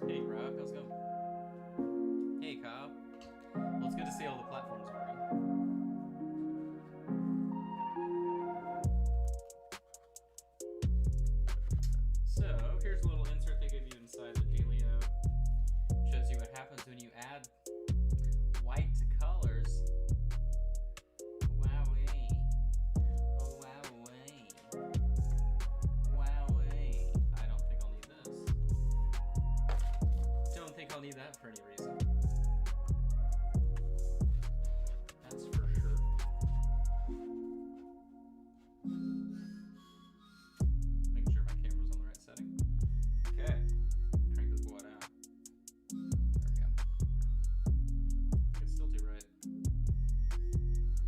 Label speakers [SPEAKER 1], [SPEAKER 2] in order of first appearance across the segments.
[SPEAKER 1] Hey Rob, how's it going? Hey Kyle. Well, it's good to see all the platforms working. So, here's a little insert they give you inside the Delio. Shows you what happens when you add white to colors. Wowee. Oh, wowee. Wowee. I don't think I'll need this. Don't think I'll need that for any reason. That's for sure. Making sure my camera's on the right setting. Okay. Crank this boy down. There we go. I can still do right.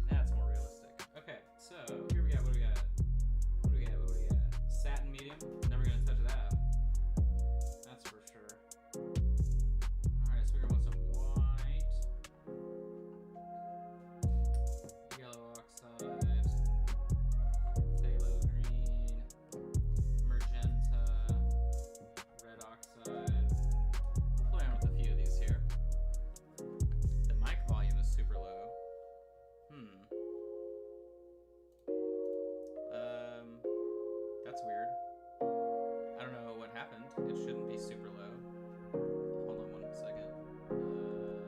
[SPEAKER 1] That's more realistic. Okay, so here we go. What do we got? What do we got? What do we got? Satin medium. Never gonna touch that. That's for sure. Alright, so we're gonna want some white. Yellow oxide. Phthalo green. Magenta. Red oxide. We'll play around with a few of these here. The mic volume is super low. That's weird. I don't know what happened. It shouldn't be super low. Hold on 1 second.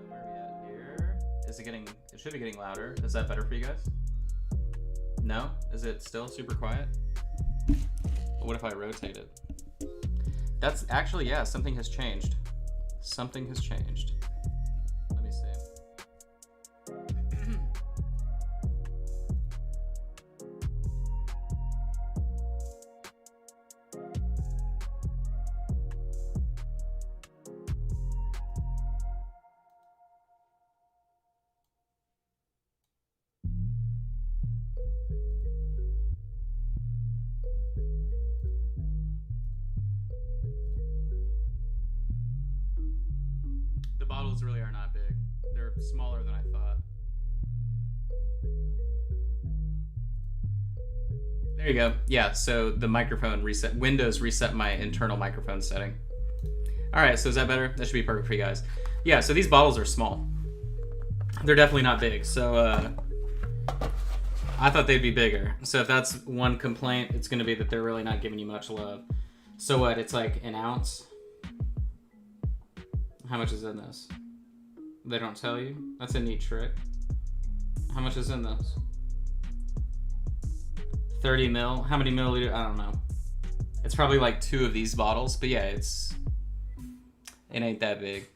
[SPEAKER 1] Where are we at here? Is it getting, it should be getting louder. Is that better for you guys? No? Is it still super quiet? What if I rotate it? That's actually, yeah, something has changed. Something has changed. Let me see. The bottles really are not big. They're smaller than I thought. There you go. Yeah, so the microphone reset, Windows reset my internal microphone setting. All right, so is that better? That should be perfect for you guys. Yeah, so these bottles are small. They're definitely not big. So I thought they'd be bigger. So if that's one complaint, it's gonna be that they're really not giving you much love. So what, it's like an ounce? How much is in this? They don't tell you? That's a neat trick. How much is in this? 30 mil? How many milliliters? I don't know. It's probably like 2 of these bottles, but yeah, it ain't that big.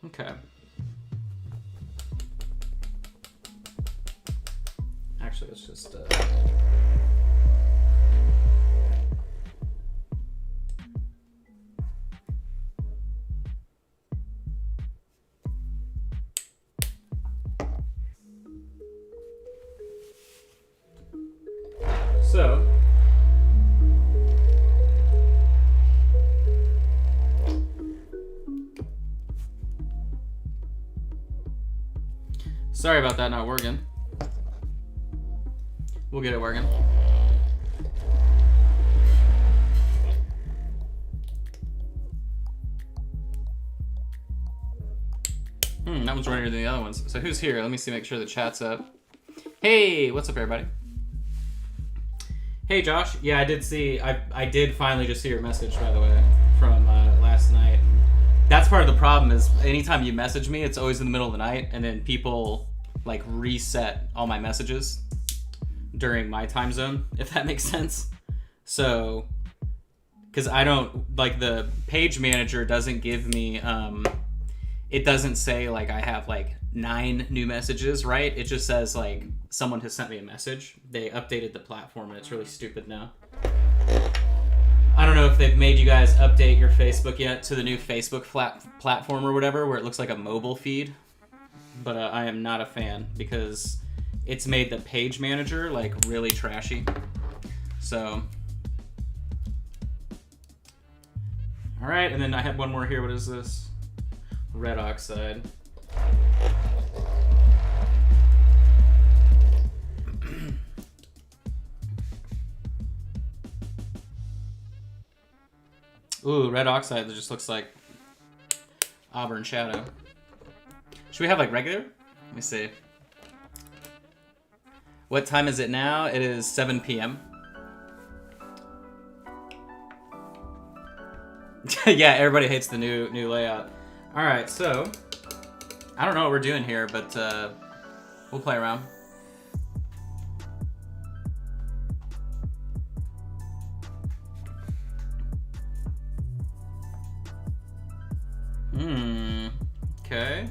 [SPEAKER 1] Okay. Actually, let's just so sorry about that not working. We'll get it working. That one's runnier than the other ones. So who's here? Let me see, make sure the chat's up. Hey, what's up everybody? Hey Josh, yeah, I did see, I did finally just see your message, by the way, from last night. That's part of the problem is anytime you message me, it's always in the middle of the night, and then people like reset all my messages during my time zone, if that makes sense. So, because I don't, like the page manager doesn't give me, it doesn't say like I have like 9 new messages, right? It just says like someone has sent me a message. They updated the platform and it's really stupid now. I don't know if they've made you guys update your Facebook yet to the new Facebook platform or whatever, where it looks like a mobile feed. But I am not a fan because it's made the page manager like really trashy. So, all right, and then I had one more here. What is this? Red oxide. Ooh, red oxide that just looks like auburn shadow. Should we have like regular? Let me see. What time is it now? It is 7 p.m. Yeah, everybody hates the new layout. All right, so I don't know what we're doing here, but we'll play around. Okay.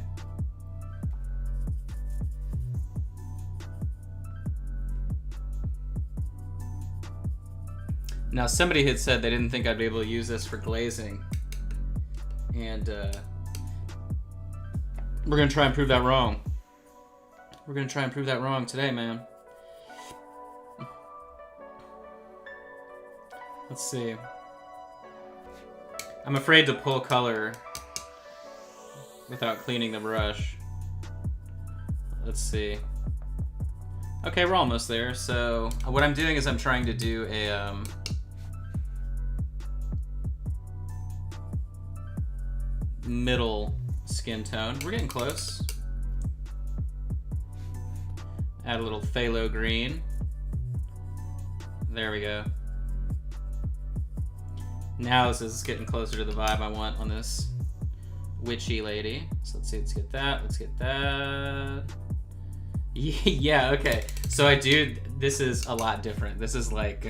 [SPEAKER 1] Now, somebody had said they didn't think I'd be able to use this for glazing. And we're going to try and prove that wrong. We're going to try and prove that wrong today, man. Let's see. I'm afraid to pull color without cleaning the brush. Let's see. Okay, we're almost there. So what I'm doing is I'm trying to do a middle skin tone. We're getting close. Add a little phthalo green. There we go. Now this is getting closer to the vibe I want on this witchy lady. So let's see, let's get that, let's get that. Yeah, okay. So this is a lot different. This is like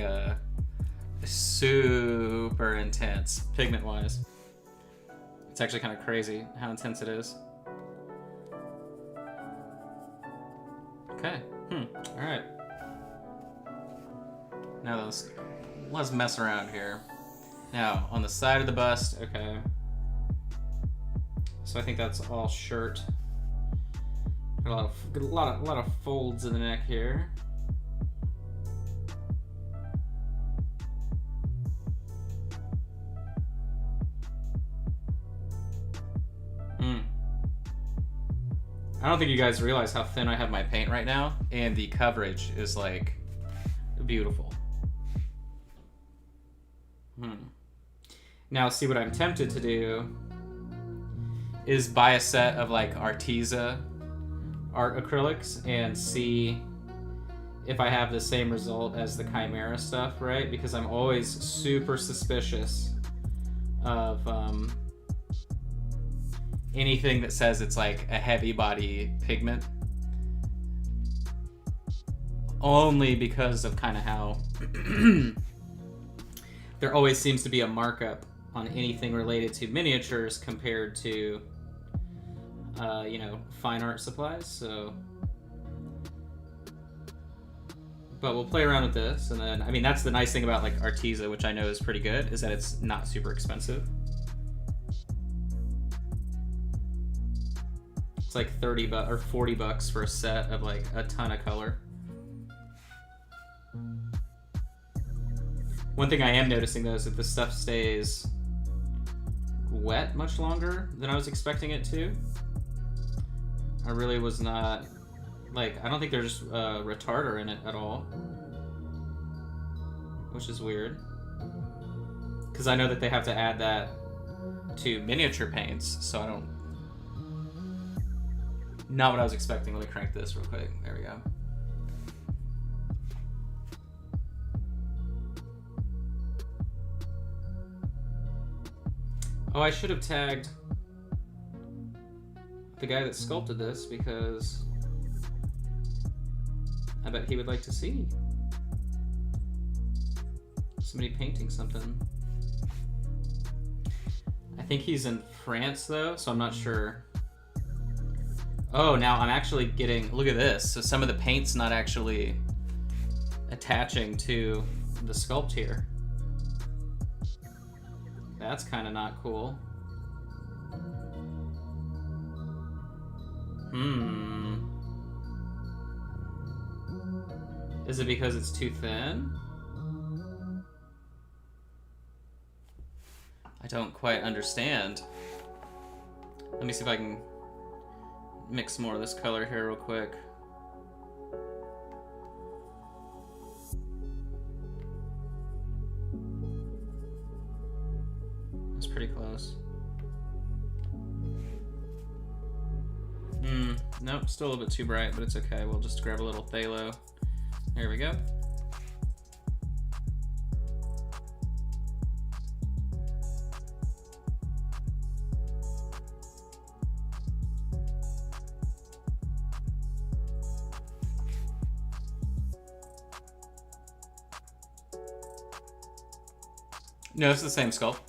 [SPEAKER 1] super intense, pigment-wise. It's actually kind of crazy how intense it is. Okay, all right. Now let's mess around here. Now, on the side of the bust, okay. So I think that's all shirt. Got a lot of folds in the neck here. I don't think you guys realize how thin I have my paint right now, and the coverage is like beautiful. Now, see, what I'm tempted to do is buy a set of like Arteza art acrylics and see if I have the same result as the Kimera stuff, right? Because I'm always super suspicious of anything that says it's like a heavy body pigment, only because of kind of how there always seems to be a markup on anything related to miniatures compared to you know, fine art supplies. So, but we'll play around with this, and then I mean that's the nice thing about like Arteza, which I know is pretty good, is that it's not super expensive. It's like 30 bucks or 40 bucks for a set of like a ton of color. One thing I am noticing though is that this stuff stays wet much longer than I was expecting it to. I really was not, like, I don't think there's a retarder in it at all, which is weird. Because I know that they have to add that to miniature paints, so I don't, not what I was expecting. Let me crank this real quick. There we go. Oh, I should have tagged the guy that sculpted this, because I bet he would like to see somebody painting something. I think he's in France though, so I'm not sure. Oh, now I'm actually getting, look at this. So some of the paint's not actually attaching to the sculpt here. That's kind of not cool. Is it because it's too thin? I don't quite understand. Let me see if I can mix more of this color here real quick. pretty close. Nope, still a little bit too bright, but it's okay. We'll just grab a little phthalo. There we go. No, it's the same sculpt.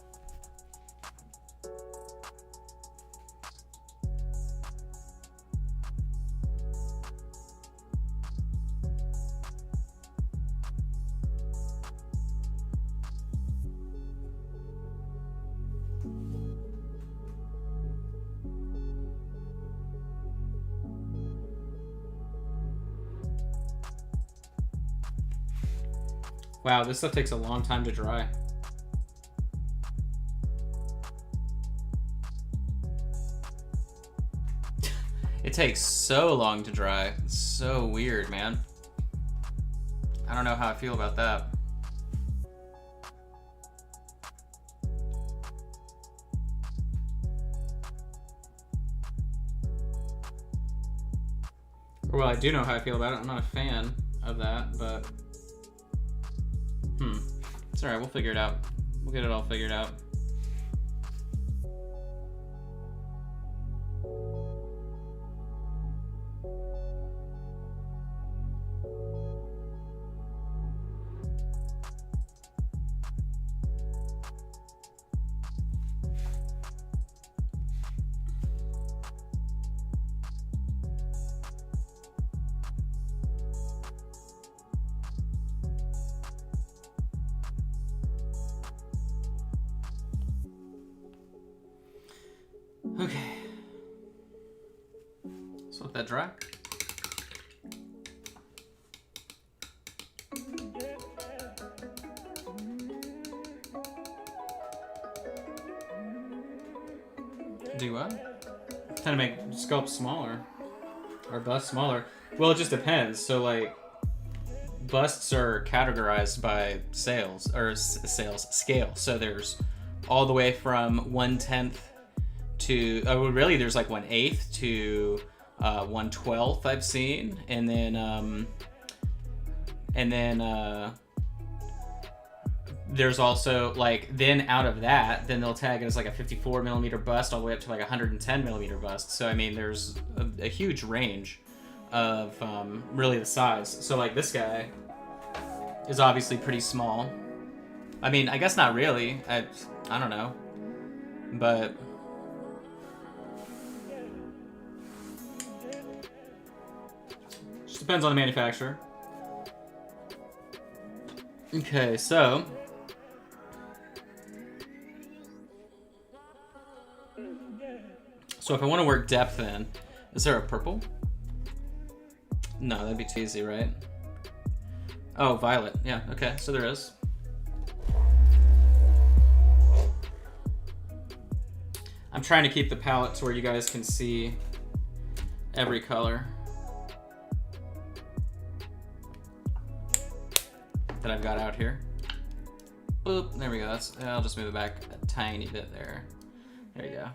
[SPEAKER 1] Wow, this stuff takes a long time to dry. It takes so long to dry. It's so weird, man. I don't know how I feel about that. Well, I do know how I feel about it. I'm not a fan of that, but... It's alright, we'll figure it out. We'll get it all figured out. Okay. So let that dry. Do what? Kind of make sculpt smaller. Or bust smaller. Well, it just depends. So like, busts are categorized by sales, or sales scale. So there's all the way from 1/10 to, really there's like 1/8 to 1/12 I've seen, and then there's also like, then out of that, then they'll tag it as like a 54 millimeter bust all the way up to like a 110 millimeter bust. So I mean, there's a huge range of really the size. So like this guy is obviously pretty small. I mean, I guess not really. I don't know, but. Depends on the manufacturer. Okay, so if I want to work depth in, is there a purple? No, that'd be too easy, right? Oh, violet. Yeah, okay, so there is. I'm trying to keep the palette to where you guys can see every color that I've got out here. Boop, there we go. I'll just move it back a tiny bit there. There you go.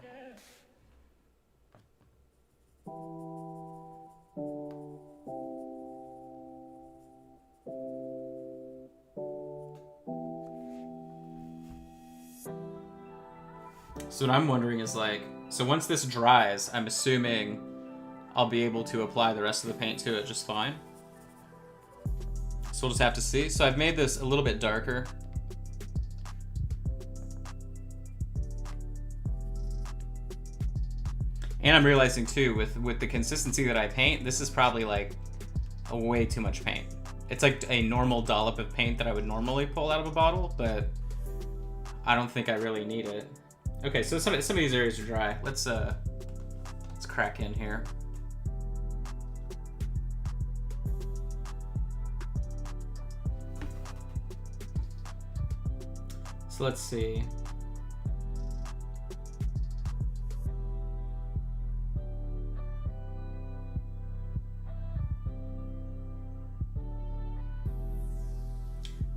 [SPEAKER 1] So what I'm wondering is like, so once this dries, I'm assuming I'll be able to apply the rest of the paint to it just fine. So we'll just have to see. So I've made this a little bit darker. And I'm realizing too, with the consistency that I paint, this is probably like a way too much paint. It's like a normal dollop of paint that I would normally pull out of a bottle, but I don't think I really need it. Okay, so some of these areas are dry. Let's crack in here. So let's see.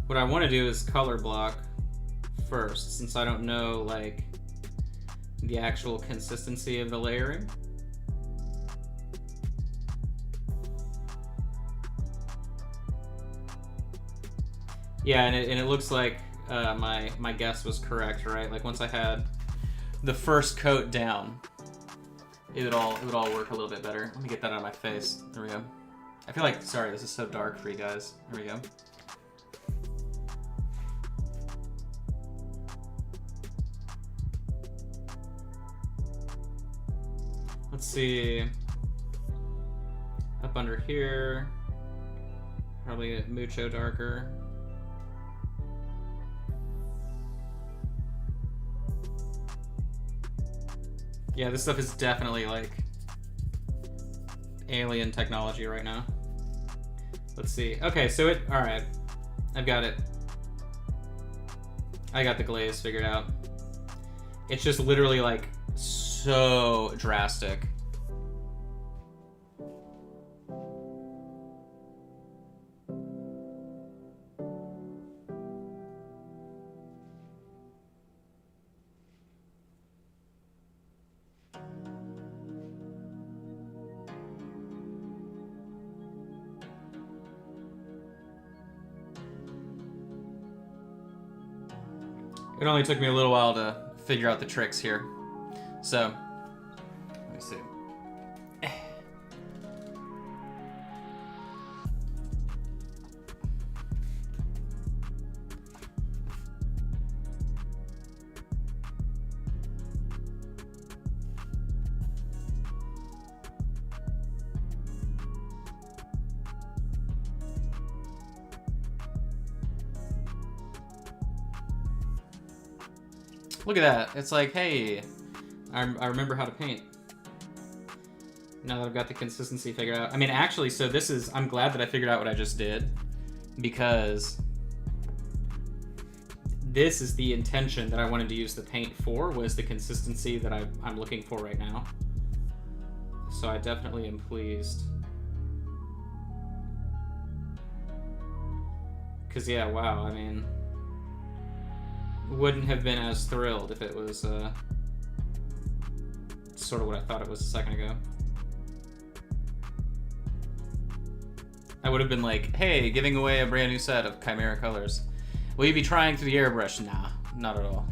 [SPEAKER 1] What I want to do is color block first, since I don't know like the actual consistency of the layering. Yeah, and it looks like my guess was correct, right? Like once I had the first coat down, it would all work a little bit better. Let me get that out of my face. There we go. I feel like, sorry, this is so dark for you guys. There we go. Let's see. Up under here, probably mucho darker. Yeah, this stuff is definitely like alien technology right now. Let's see. Okay, so all right. I've got it. I got the glaze figured out. It's just literally like so drastic. It only took me a little while to figure out the tricks here. So, let me see. Look at that. It's like, hey, I remember how to paint. Now that I've got the consistency figured out. I mean, actually, so this is, I'm glad that I figured out what I just did, because this is the intention that I wanted to use the paint for, was the consistency that I'm looking for right now. So I definitely am pleased. Because, yeah, wow, I mean, wouldn't have been as thrilled if it was sort of what I thought it was a second ago. I would have been like, hey, giving away a brand new set of Kimera colors. Will you be trying through the airbrush? Nah, not at all.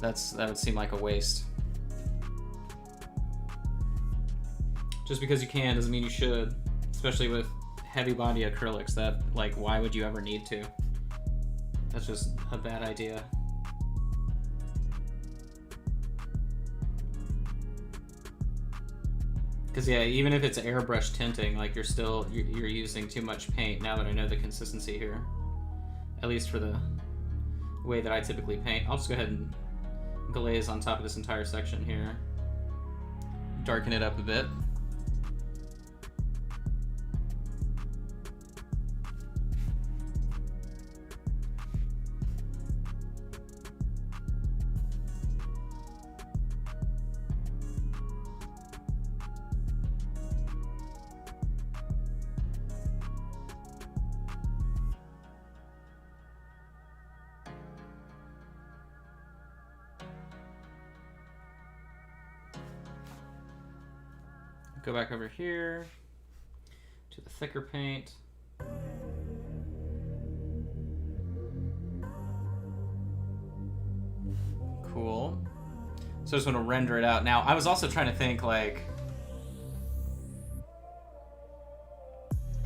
[SPEAKER 1] That would seem like a waste. Just because you can doesn't mean you should, especially with heavy body acrylics. That, like, why would you ever need to? That's just a bad idea. Because yeah, even if it's airbrush tinting, like you're using too much paint. Now that I know the consistency here, at least for the way that I typically paint, I'll just go ahead and glaze on top of this entire section here. Darken it up a bit. Go back over here to the thicker paint. Cool. So I just want to render it out. Now, I was also trying to think, like,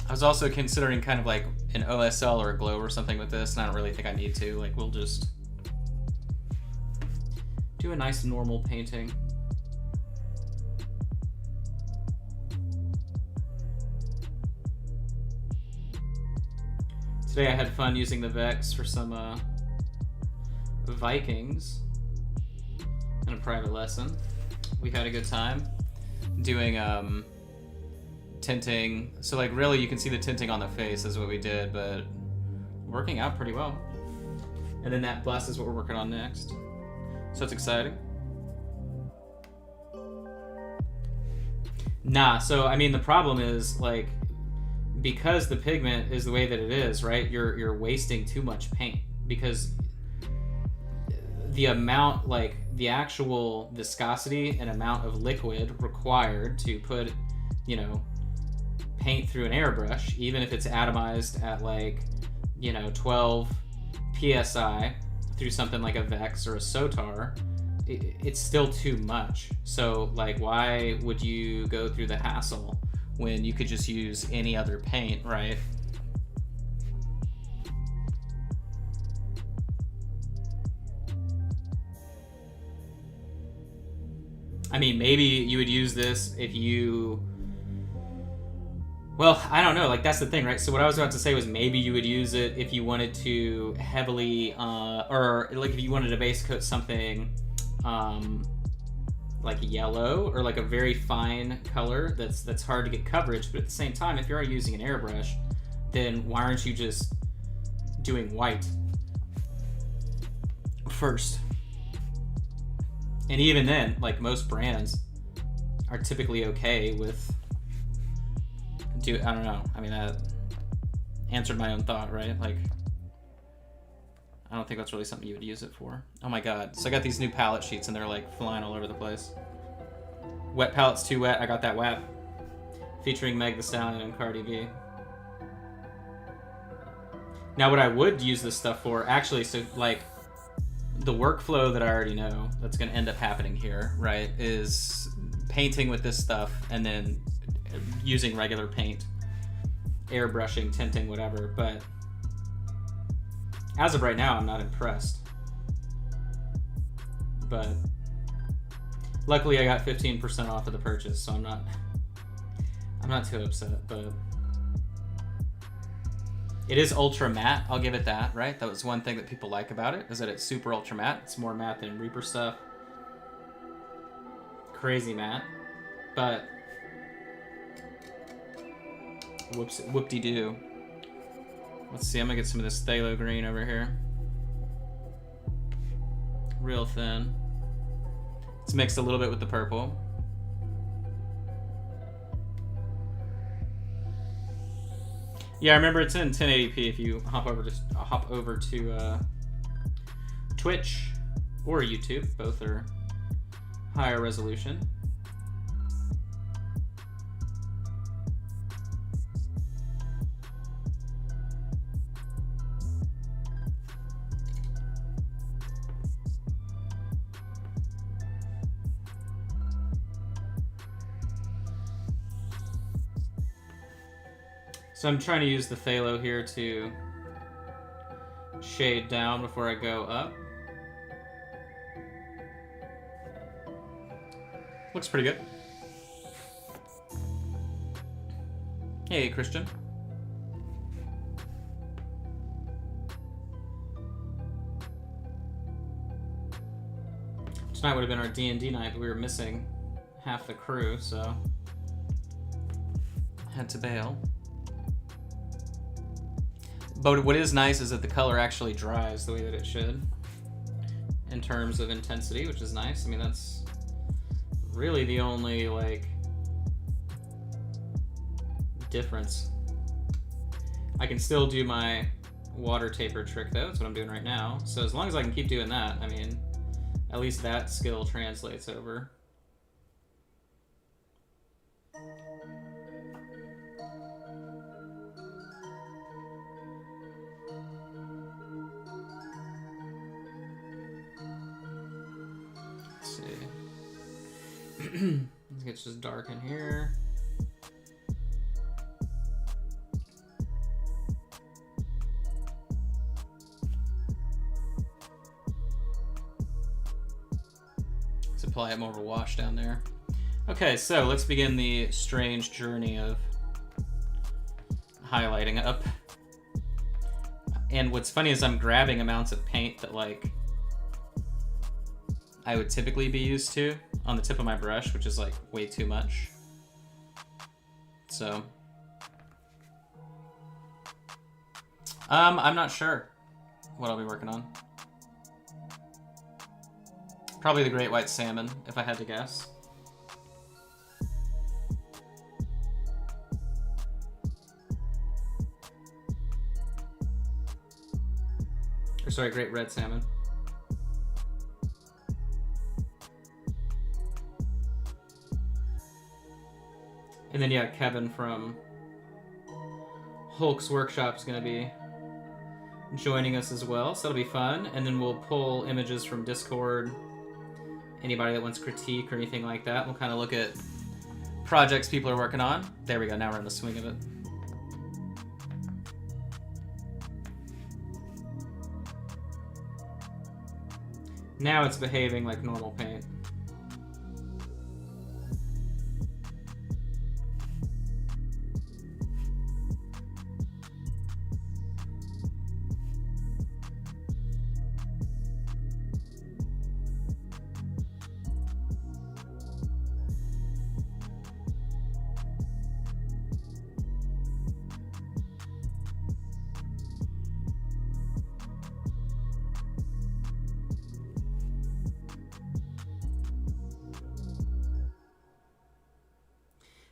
[SPEAKER 1] I was also considering kind of like an OSL or a glow or something with this, and I don't really think I need to. Like, we'll just do a nice normal painting. Today I had fun using the Vex for some Vikings in a private lesson. We had a good time doing tinting. So like really you can see the tinting on the face is what we did, but working out pretty well. And then that bust is what we're working on next. So it's exciting. Nah, so I mean the problem is like, because the pigment is the way that it is, right? You're wasting too much paint, because the amount, like the actual viscosity and amount of liquid required to put, you know, paint through an airbrush, even if it's atomized at like, you know, 12 psi through something like a Vex or a Sotar, it's still too much. So like, why would you go through the hassle when you could just use any other paint, right? I mean, maybe you would use this if you... Well, I don't know. Like, that's the thing, right? So what I was about to say was maybe you would use it if you wanted to heavily... or, like, if you wanted to base coat something like yellow or, like, a very fine color that's hard to get coverage. But at the same time, if you're using an airbrush, then why aren't you just doing white first? And even then, like, most brands are typically okay with I don't know. I mean, that answered my own thought, right? Like, I don't think that's really something you would use it for. Oh my god. So I got these new palette sheets and they're like flying all over the place. Wet Palettes Too Wet. I got that wet. Featuring Meg Thee Stallion and Cardi B. Now what I would use this stuff for, actually, so like, the workflow that I already know that's going to end up happening here, right, is painting with this stuff and then using regular paint, airbrushing, tinting, whatever. But as of right now, I'm not impressed. But luckily I got 15% off of the purchase, so I'm not too upset. But it is ultra matte, I'll give it that, right? That was one thing that people like about it, is that it's super ultra matte. It's more matte than Reaper stuff. Crazy matte. But whoop-de-doo. Let's see, I'm gonna get some of this phthalo green over here. Real thin. It's mixed a little bit with the purple. Yeah, I remember it's in 1080p if you hop over to Twitch or YouTube. Both are higher resolution. So I'm trying to use the phthalo here to shade down before I go up. Looks pretty good. Hey, Christian. Tonight would have been our D&D night, but we were missing half the crew, so had to bail. But what is nice is that the color actually dries the way that it should in terms of intensity, which is nice. I mean, that's really the only, like, difference. I can still do my water taper trick, though. That's what I'm doing right now. So as long as I can keep doing that, I mean, at least that skill translates over. Let's get just dark in here. Let's apply it more of a wash down there. Okay, so let's begin the strange journey of highlighting up. And what's funny is I'm grabbing amounts of paint that, like, I would typically be used to on the tip of my brush, which is like way too much. So I'm not sure what I'll be working on. Probably the Great White Salmon, if I had to guess. Or sorry, Great Red Salmon. And then, yeah, Kevin from Hulk's Workshop is going to be joining us as well, so that'll be fun. And then we'll pull images from Discord, anybody that wants critique or anything like that. We'll kind of look at projects people are working on. There we go, now we're in the swing of it. Now it's behaving like normal paint.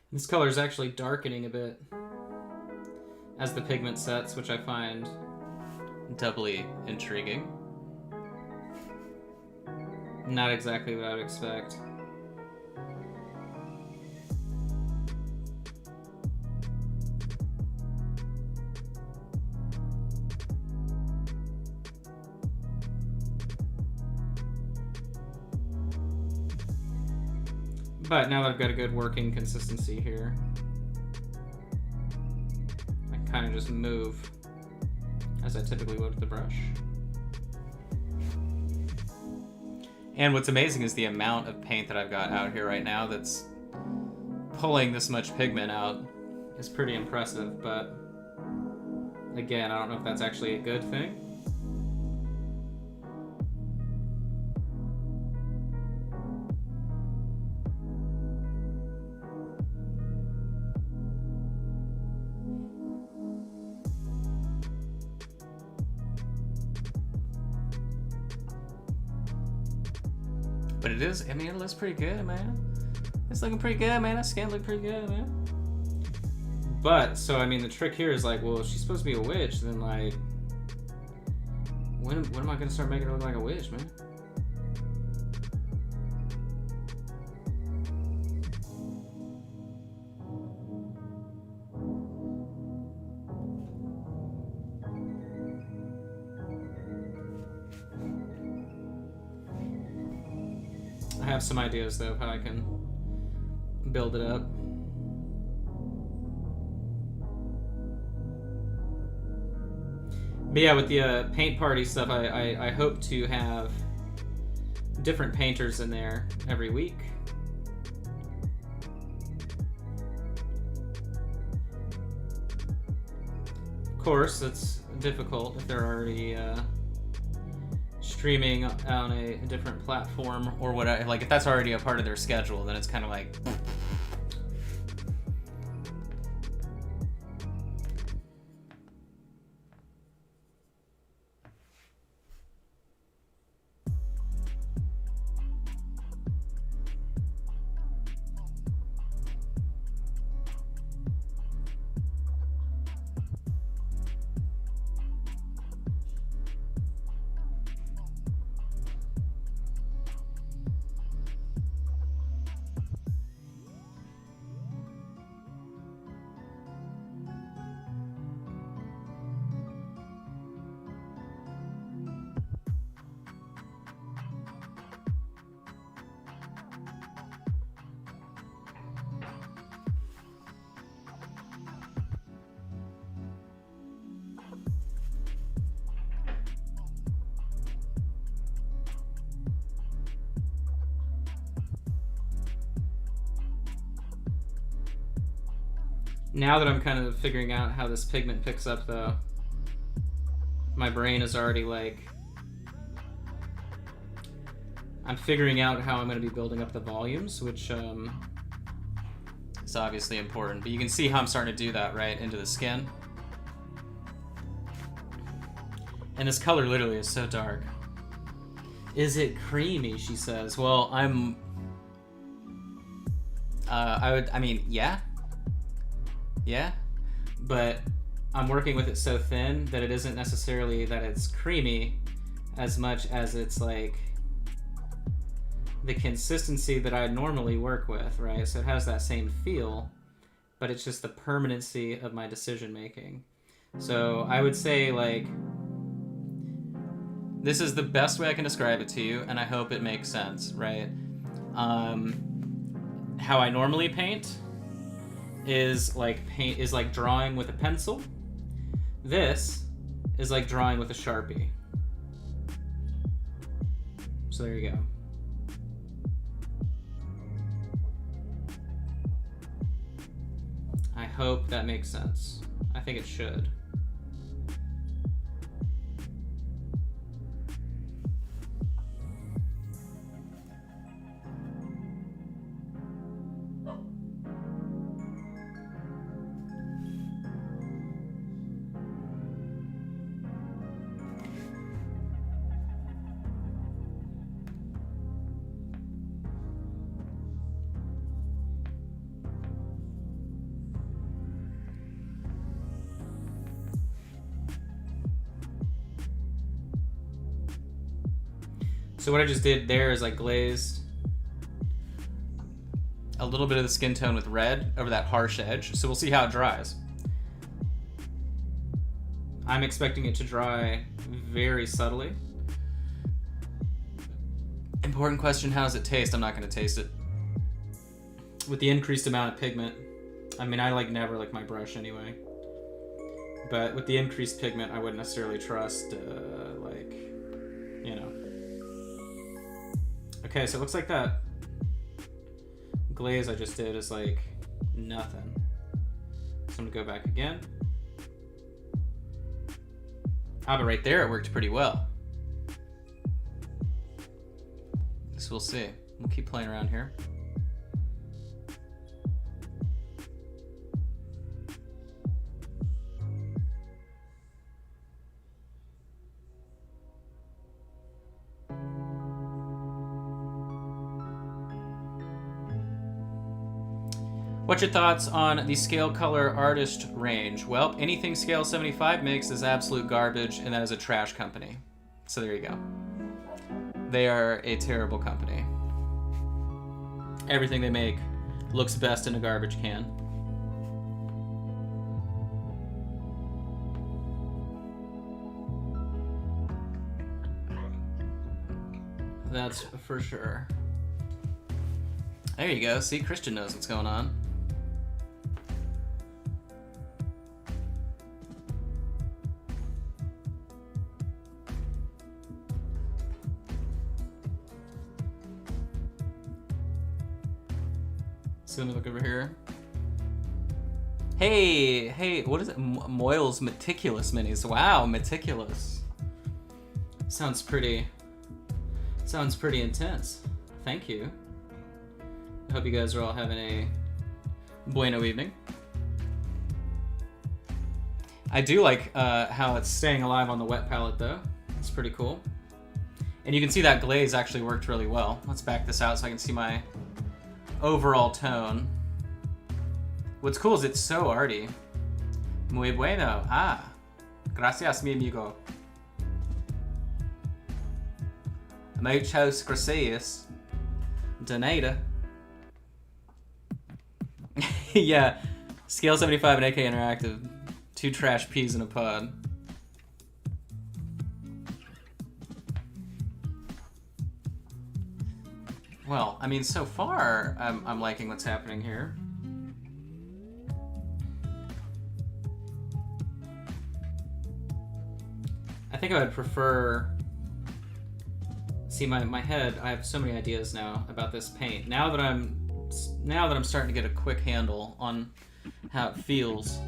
[SPEAKER 1] This color is actually darkening a bit as the pigment sets, which I find doubly intriguing. Not exactly what I would expect. But now that I've got a good working consistency here, I kind of just move as I typically would with the brush. And what's amazing is the amount of paint that I've got out here right now that's pulling this much pigment out is pretty impressive, but again, I don't know if that's actually a good thing. But it is, I mean, it looks pretty good, man. It's looking pretty good, man. That skin look pretty good, man. But, so, I mean, the trick here is like, well, if she's supposed to be a witch, then like, when am I going to start making her look like a witch, man? I have some ideas though of how I can build it up. But yeah, with the paint party stuff, I hope to have different painters in there every week. Of course, it's difficult if they're already streaming on a different platform or whatever. Like, if that's already a part of their schedule, then it's kind of like... Now that I'm kind of figuring out how this pigment picks up, though, my brain is already like... I'm figuring out how I'm going to be building up the volumes, which is obviously important. But you can see how I'm starting to do that, right, into the skin. And this color literally is so dark. Is it creamy, she says. Well, I mean, yeah. Yeah, but I'm working with it so thin that it isn't necessarily that it's creamy as much as it's like the consistency that I normally work with, right? So it has that same feel, but it's just the permanency of my decision making. So I would say, like, this is the best way I can describe it to you, and I hope it makes sense, right? How I normally paint is like drawing with a pencil. This is like drawing with a Sharpie. So there you go. I hope that makes sense. I think it should. So what I just did there is I glazed a little bit of the skin tone with red over that harsh edge. So we'll see how it dries. I'm expecting it to dry very subtly. Important question, how does it taste? I'm not going to taste it. With the increased amount of pigment, I mean, I like never lick my brush anyway. But with the increased pigment, I wouldn't necessarily trust, like, you know. Okay, so it looks like that glaze I just did is like nothing. So I'm gonna go back again. Ah, but right there it worked pretty well. So we'll see. We'll keep playing around here. What's your thoughts on the scale color artist range? Well, anything scale 75 makes is absolute garbage, and that is a trash company. So there you go. They are a terrible company. Everything they make looks best in a garbage can. That's for sure. There you go. See, Christian knows what's going on. So let me look over here. Hey, what is it? Moyle's Meticulous Minis. Wow, meticulous. Sounds pretty intense. Thank you. I hope you guys are all having a bueno evening. I do like how it's staying alive on the wet palette though. It's pretty cool. And you can see that glaze actually worked really well. Let's back this out so I can see my overall tone. What's cool is it's so arty. Muy bueno. Ah. Gracias, mi amigo. Muchas gracias. De nada. Yeah. Scale 75 and AK Interactive. 2 trash peas in a pod. Well, I mean, so far, I'm liking what's happening here. I think I would prefer... See, my head, I have so many ideas now about this paint. Now that I'm starting to get a quick handle on how it feels,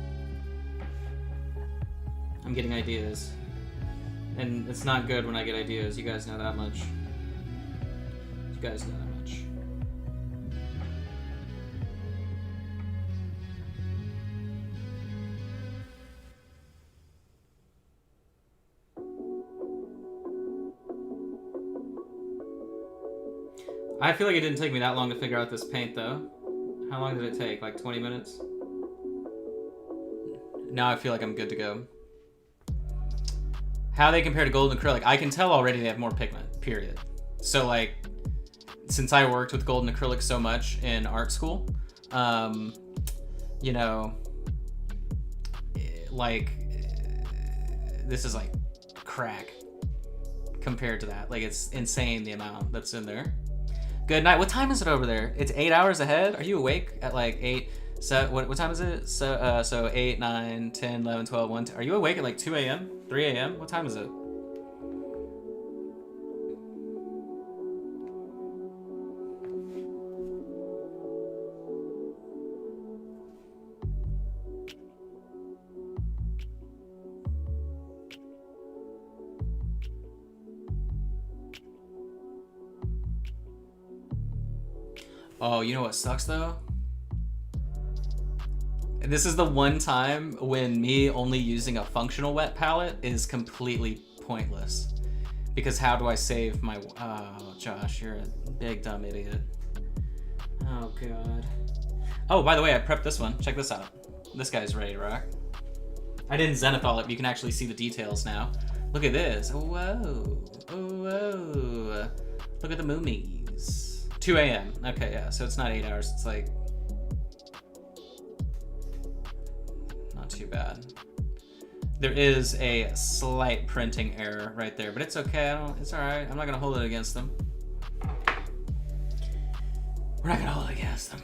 [SPEAKER 1] I'm getting ideas. And it's not good when I get ideas. You guys know that much. You guys know that much. I feel like it didn't take me that long to figure out this paint, though. How long did it take? Like 20 minutes? Now I feel like I'm good to go. How they compare to gold and acrylic? I can tell already they have more pigment, period. So, like, since I worked with gold and acrylic so much in art school, you know, like, this is like crack compared to that. Like, it's insane the amount that's in there. Good night. What time is it over there? It's 8 hours ahead? Are you awake at like 8? So what time is it? So 8, 9, 10, 11, 12, 1, 2. Are you awake at like 2 a.m.? 3 a.m.? What time is it? Oh, you know what sucks though? This is the one time when me only using a functional wet palette is completely pointless. Because how do I save my... Oh, Josh, you're a big dumb idiot. Oh, God. Oh, by the way, I prepped this one. Check this out. This guy's ready to rock. I didn't zenithal it, but you can actually see the details now. Look at this. Whoa. Whoa. Look at the moomies. 2 a.m. Okay, yeah, so it's not 8 hours. It's like... not too bad. There is a slight printing error right there, but it's okay. It's all right. I'm not gonna hold it against them. We're not gonna hold it against them.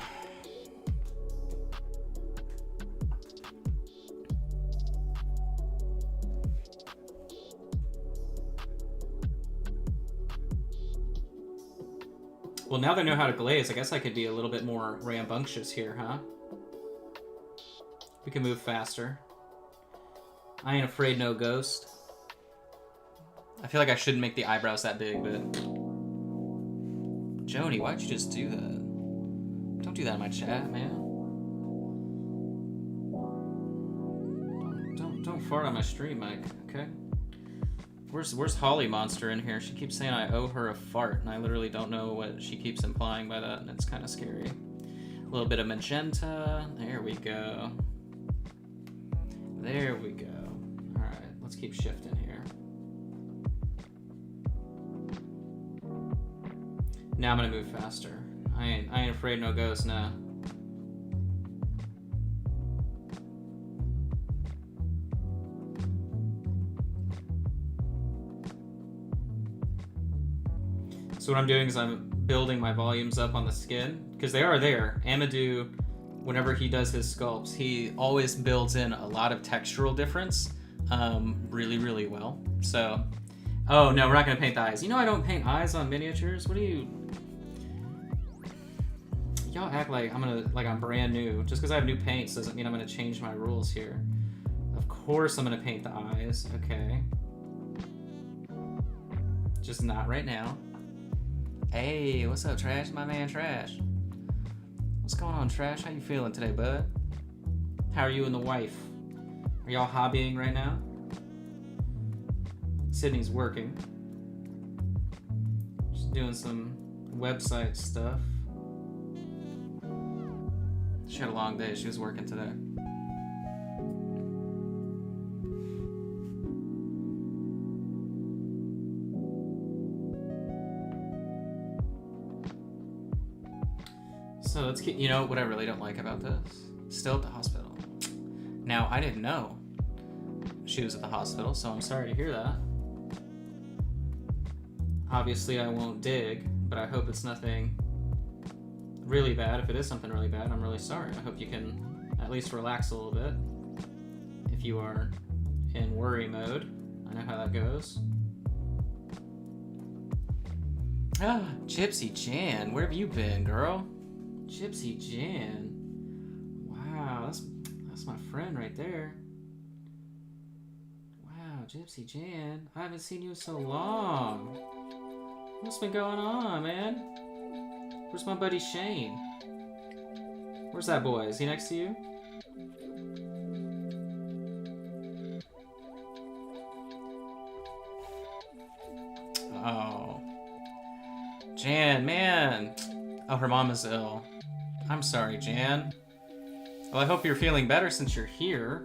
[SPEAKER 1] Well, now they know how to glaze. I guess I could be a little bit more rambunctious here, huh? We can move faster. I ain't afraid no ghost. I feel like I shouldn't make the eyebrows that big, but... Joni, why'd you just do that? Don't do that in my chat, man. Don't fart on my stream, Mike, okay? Where's Holly Monster in here? She keeps saying I owe her a fart, and I literally don't know what she keeps implying by that, and it's kind of scary. A little bit of magenta. There we go. There we go. Alright, let's keep shifting here. Now I'm gonna move faster. I ain't afraid no ghost now. So what I'm doing is I'm building my volumes up on the skin, because they are there. Amadou, whenever he does his sculpts, he always builds in a lot of textural difference really, really well. So, oh no, we're not gonna paint the eyes. You know I don't paint eyes on miniatures. What do you... Y'all act like I'm brand new. Just because I have new paints doesn't mean I'm gonna change my rules here. Of course I'm gonna paint the eyes, okay. Just not right now. Hey, what's up, Trash? My man, Trash. What's going on, Trash? How you feeling today, bud? How are you and the wife? Are y'all hobbying right now? Sydney's working. Just doing some website stuff. She had a long day. She was working today. So let's get, you know what I really don't like about this? Still at the hospital. Now, I didn't know she was at the hospital, so I'm sorry to hear that. Obviously, I won't dig, but I hope it's nothing really bad. If it is something really bad, I'm really sorry. I hope you can at least relax a little bit if you are in worry mode. I know how that goes. Ah, Gypsy Jan, where have you been, girl? Gypsy Jan. Wow, that's my friend right there. Wow, Gypsy Jan. I haven't seen you in so long. What's been going on, man? Where's my buddy Shane? Where's that boy? Is he next to you? Oh. Jan, man. Oh, her mom is ill. I'm sorry, Jan. Well, I hope you're feeling better since you're here.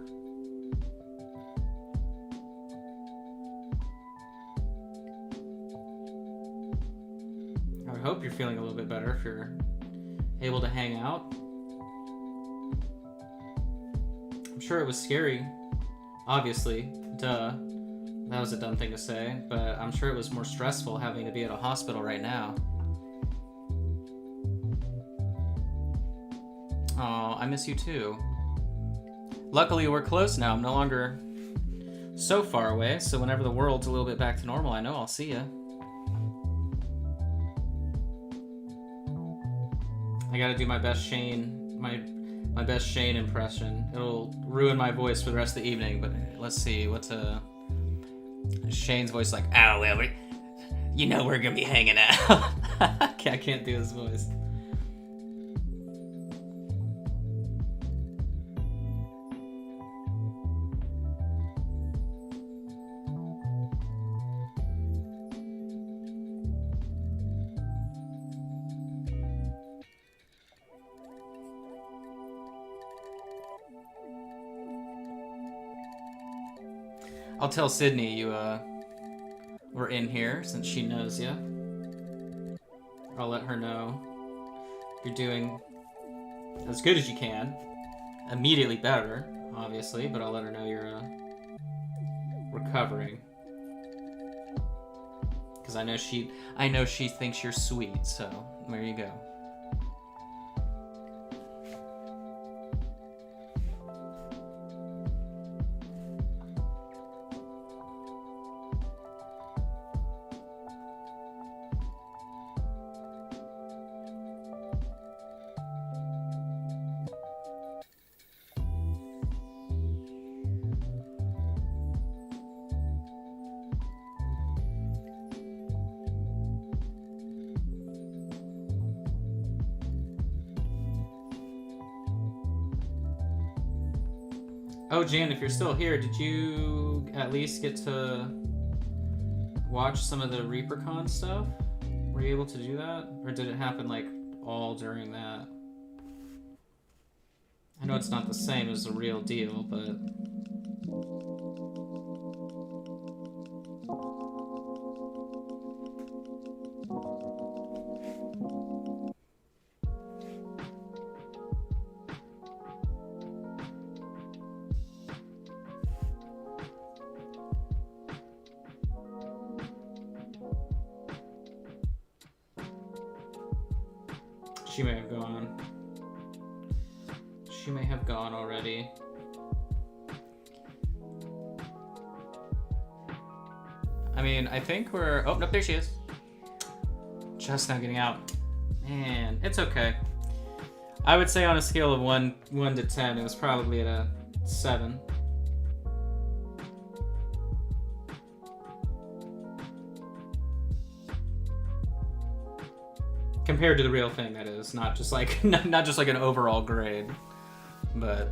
[SPEAKER 1] I would hope you're feeling a little bit better if you're able to hang out. sure it was scary. Obviously. Duh. That was a dumb thing to say, but I'm sure it was more stressful having to be at a hospital right now. Oh, I miss you too. Luckily, we're close now. I'm no longer so far away, so whenever the world's a little bit back to normal, I know I'll see you. I gotta do my best Shane, my best Shane impression. It'll ruin my voice for the rest of the evening, but let's see, what's Shane's voice like, oh, well, you know we're gonna be hanging out. I can't do his voice. I'll tell Sydney you were in here since she knows you. I'll let her know you're doing as good as you can. Immediately better, obviously, but I'll let her know you're recovering. Because I know she thinks you're sweet, so there you go. Oh, Jan, if you're still here, did you at least get to watch some of the ReaperCon stuff? Were you able to do that? Or did it happen, like, all during that? I know it's not the same as the real deal, but... She may have gone. She may have gone already. I mean, I think we're... Oh, nope, there she is. Just now getting out. Man, it's okay. I would say on a scale of 1 to 10, it was probably at a 7. Compared to the real thing, that is, not just like not just like an overall grade, but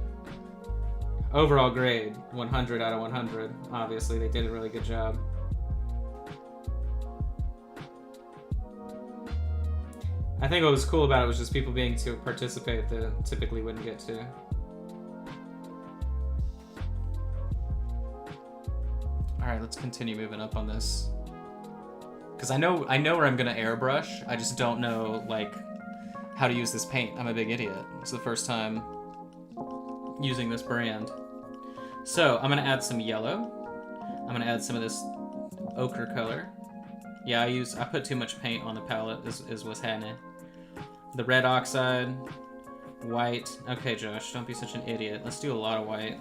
[SPEAKER 1] overall grade 100 out of 100. Obviously, they did a really good job. I think what was cool about it was just people being to participate that typically wouldn't get to. All right, let's continue moving up on this. Because I know where I'm gonna airbrush. I just don't know like how to use this paint. I'm a big idiot. It's the first time using this brand. So I'm gonna add some yellow. I'm gonna add some of this ochre color. Yeah, I put too much paint on the palette. Is what's happening. The red oxide, white. Okay, Josh, don't be such an idiot. Let's do a lot of white.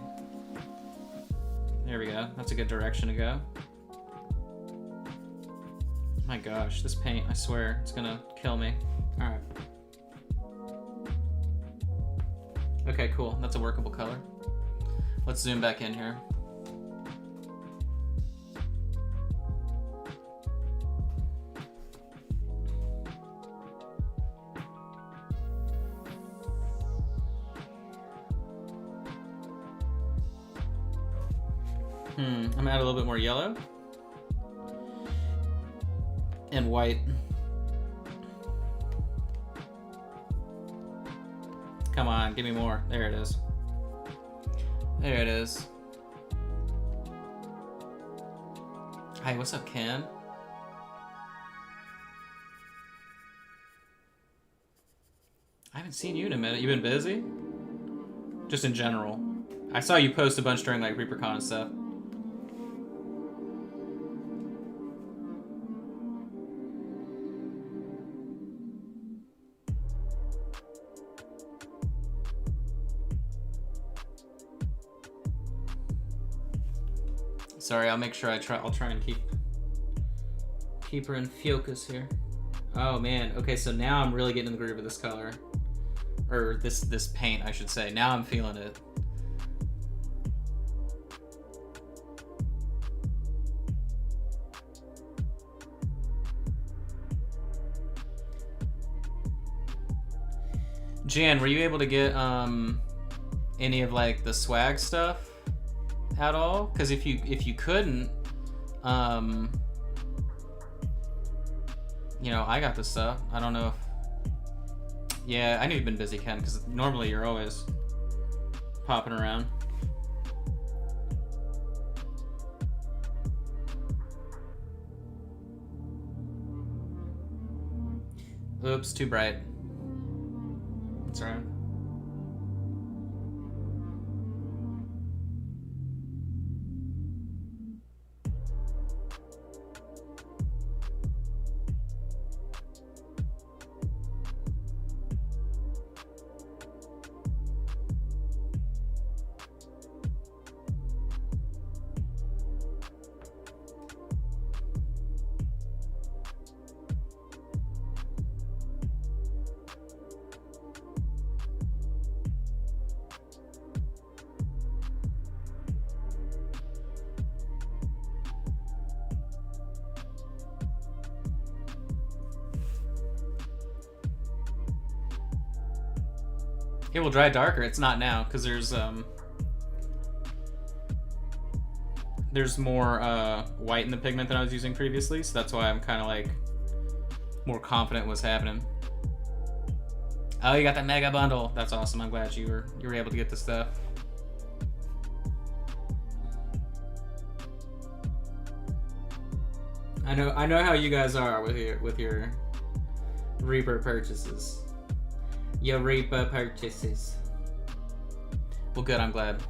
[SPEAKER 1] There we go. That's a good direction to go. My gosh, this paint, I swear, it's gonna kill me. Alright. Okay, cool. That's a workable color. Let's zoom back in here. I'm gonna add a little bit more yellow. And white. Come on, give me more. There it is. There it is. Hi, what's up, Ken? I haven't seen you in a minute. You been busy? Just in general. I saw you post a bunch during like ReaperCon and stuff. Sorry, I'll make sure I'll try and keep her in focus here. Oh man, okay, so now I'm really getting in the groove of this color. Or this paint, I should say. Now I'm feeling it. Jan, were you able to get any of like the swag stuff at all? Because if you couldn't, you know, I got this stuff. I don't know if... Yeah, I knew you've been busy, Ken, because normally you're always popping around. Oops, too bright. That's all right. It will dry darker. It's not now because there's more white in the pigment than I was using previously, so that's why I'm kind of like more confident what's happening. Oh, you got that mega bundle. That's awesome. I'm glad you were able to get this stuff. I know how you guys are with your Reaper purchases. Your Reaper purchases. Well, good. I'm glad.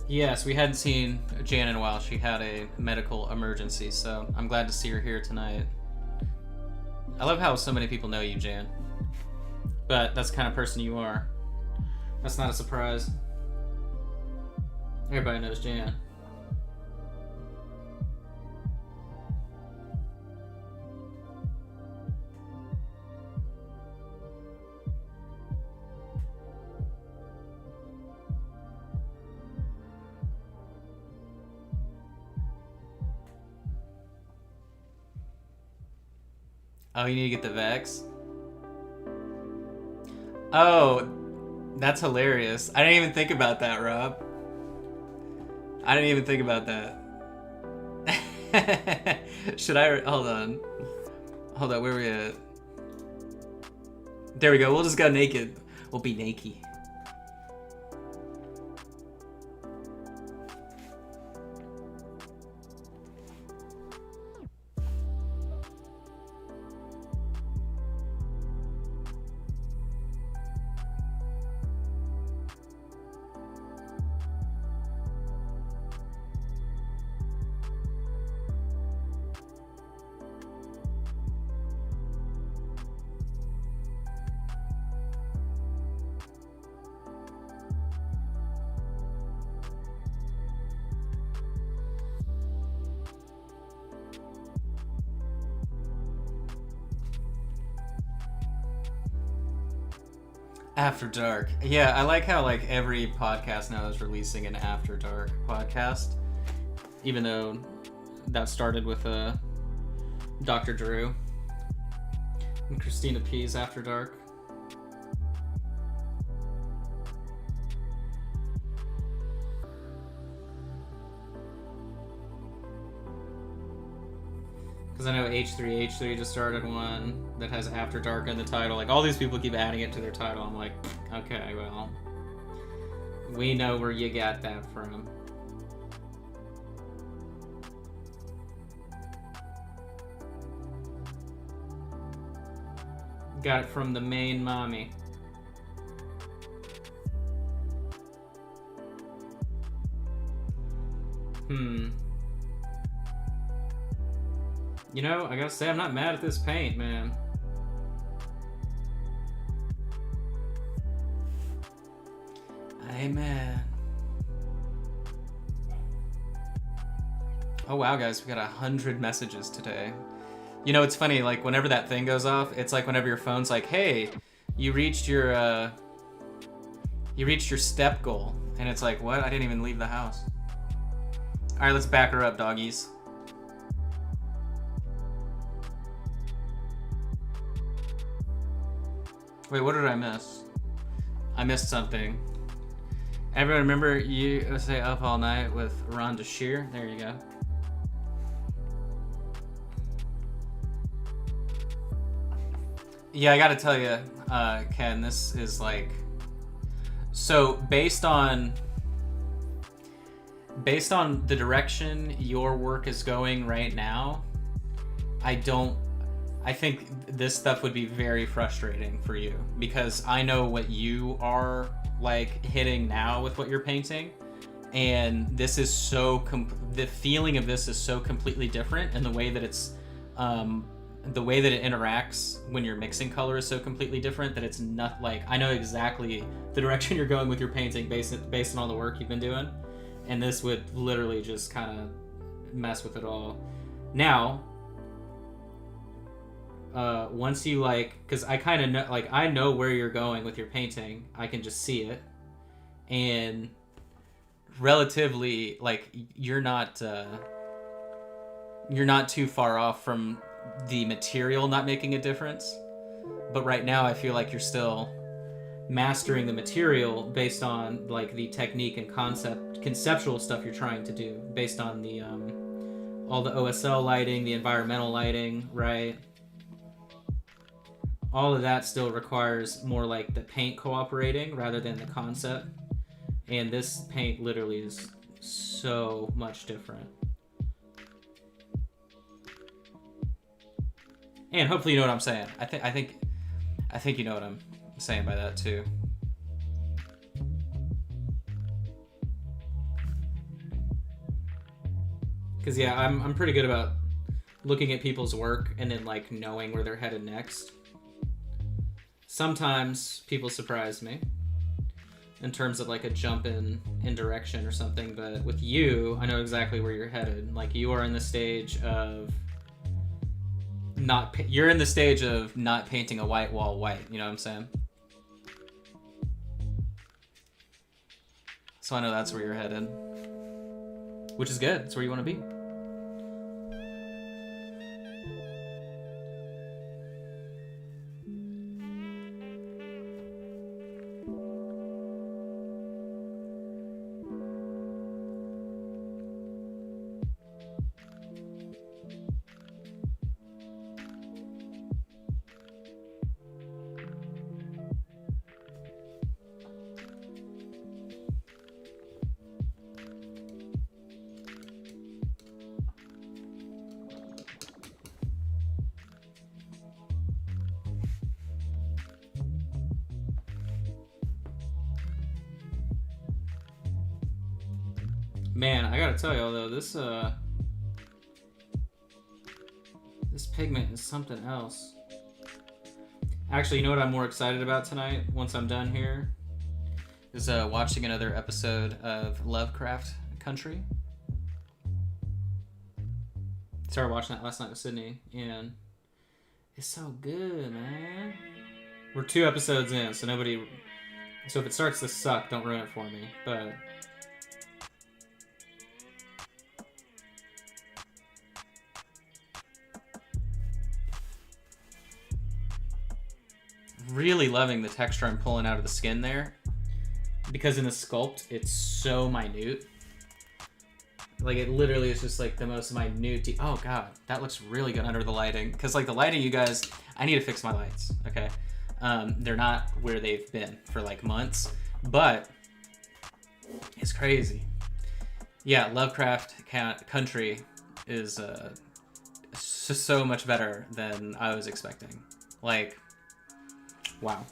[SPEAKER 1] Yes, we hadn't seen Jan in a while. She had a medical emergency, so I'm glad to see her here tonight. I love how so many people know you, Jan. But that's the kind of person you are. That's not a surprise. Everybody knows Jan. Oh, you need to get the Vex? Oh, that's hilarious. I didn't even think about that, Rob. I didn't even think about that. Should I... Hold on. Hold on, where are we at? There we go, we'll just go naked. We'll be naked. After Dark. Yeah, I like how like every podcast now is releasing an After Dark podcast. Even though that started with Dr. Drew and Christina P's After Dark. Because I know H3 just started one that has After Dark in the title. Like, all these people keep adding it to their title. I'm like, okay, well, we know where you got that from. Got it from the main mommy. You know, I gotta say, I'm not mad at this paint, man. Amen. Oh wow, guys, we got 100 messages today. You know, it's funny, like, whenever that thing goes off, it's like whenever your phone's like, hey, you reached your step goal. And it's like, what? I didn't even leave the house. All right, let's back her up, doggies. Wait, what did I miss? I missed something. Everyone remember you say Up All Night with Rhonda Shear? There you go. Yeah, I gotta tell you, Ken, this is like... So, based on the direction your work is going right now, I think this stuff would be very frustrating for you, because I know what you are like hitting now with what you're painting, and this is so the feeling of this is so completely different, and the way that it's the way that it interacts when you're mixing color is so completely different that it's not like, I know exactly the direction you're going with your painting based on all the work you've been doing, and this would literally just kind of mess with it all. Now, once you like, because I kind of know, like, I know where you're going with your painting, I can just see it, and relatively, like, you're not too far off from the material not making a difference, but right now I feel like you're still mastering the material based on like the technique and conceptual stuff you're trying to do based on the all the OSL lighting, the environmental lighting, right? All of that still requires more like the paint cooperating rather than the concept, and this paint literally is so much different. And hopefully you know what I'm saying. I think you know what I'm saying by that too. Because yeah, I'm pretty good about looking at people's work and then like knowing where they're headed next. Sometimes people surprise me in terms of like a jump in direction or something, but with you, I know exactly where you're headed. Like, you are in the stage of you're in the stage of not painting a white wall white, you know what I'm saying? So I know that's where you're headed, which is good. It's where you want to be. Man, I gotta tell y'all though, this pigment is something else. Actually, you know what I'm more excited about tonight, once I'm done here, is watching another episode of Lovecraft Country. Started watching that last night with Sydney, and it's so good, man. We're 2 episodes in, so if it starts to suck, don't ruin it for me, but... Really loving the texture I'm pulling out of the skin there, because in the sculpt it's so minute. Like, it literally is just like the most minute oh god, that looks really good under the lighting, because like the lighting, you guys, I need to fix my lights, okay? They're not where they've been for like months, but it's crazy. Yeah, Lovecraft Country is just so much better than I was expecting. Like, Wow.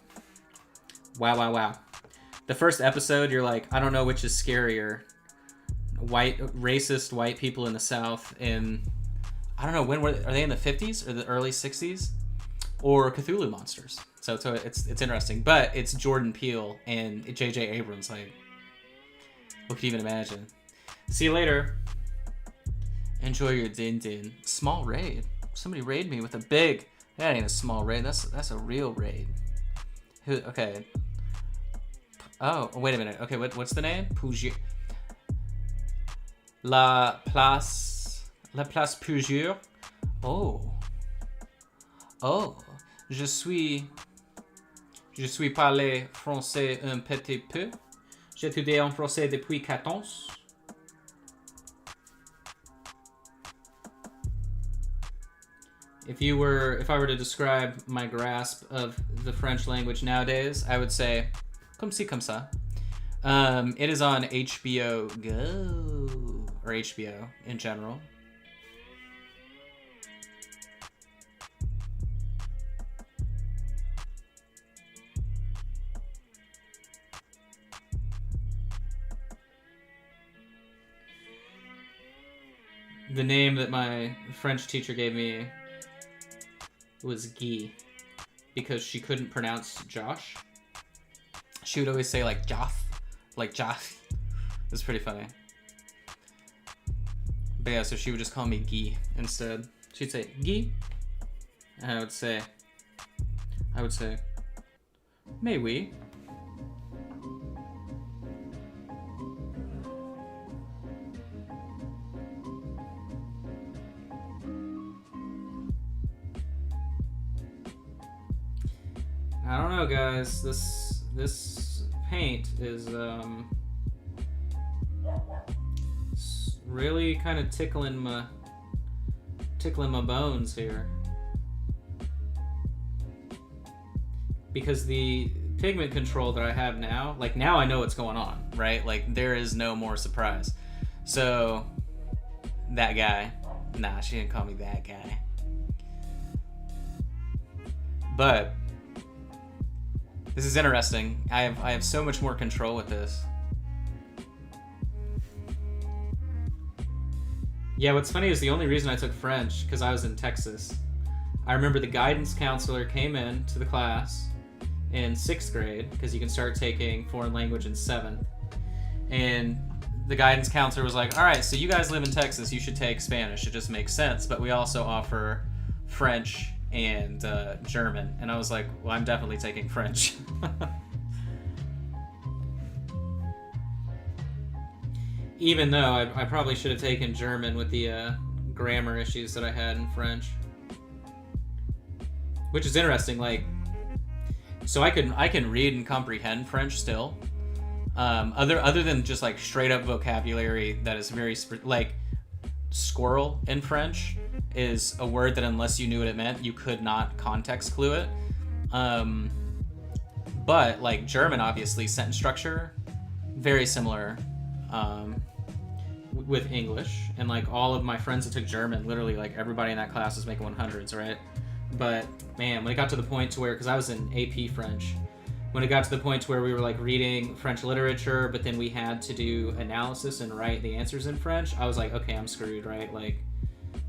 [SPEAKER 1] Wow, wow, wow. The first episode, you're like, I don't know which is scarier. Racist white people in the South in, I don't know, are they in the 50s or the early 60s? Or Cthulhu monsters. So it's interesting. But it's Jordan Peele and J.J. Abrams. Like, what could you even imagine? See you later. Enjoy your din-din. Small raid. Somebody raid me with a big... That ain't a small raid. That's a real raid. Okay. Oh, wait a minute. Okay, what's the name? Pougier. La Place Pougier. Oh. Je suis parlé français un petit peu. J'ai étudié en français depuis 14. If I were to describe my grasp of the French language nowadays, I would say comme ci, comme ça. It is on HBO Go, or HBO in general. The name that my French teacher gave me was Guy, because she couldn't pronounce Josh. She would always say like Joff, like Joff. It was pretty funny. But yeah, so she would just call me Guy instead. She'd say Guy, and I would say, mais oui. I don't know, guys. This paint is really kind of tickling my bones here, because the pigment control that I have now, like now I know what's going on, right? Like there is no more surprise. So that guy, nah, she didn't call me that guy, but this is interesting. I have so much more control with this. Yeah, what's funny is the only reason I took French, because I was in Texas. I remember the guidance counselor came in to the class in 6th grade, because you can start taking foreign language in 7th. And the guidance counselor was like, all right, so you guys live in Texas, you should take Spanish. It just makes sense. But we also offer French and German. And I was like, well, I'm definitely taking French. Even though I probably should have taken German with the grammar issues that I had in French. Which is interesting, like, so I can read and comprehend French still. Other than just like straight up vocabulary that is very, like, squirrel in French is a word that unless you knew what it meant, you could not context clue it. But like German, obviously, sentence structure, very similar with English. And like all of my friends that took German, literally like everybody in that class was making 100s, right? But man, when it got to the point to where, because I was in AP French, when it got to the point where we were like reading French literature, but then we had to do analysis and write the answers in French, I was like, okay, I'm screwed, right? Like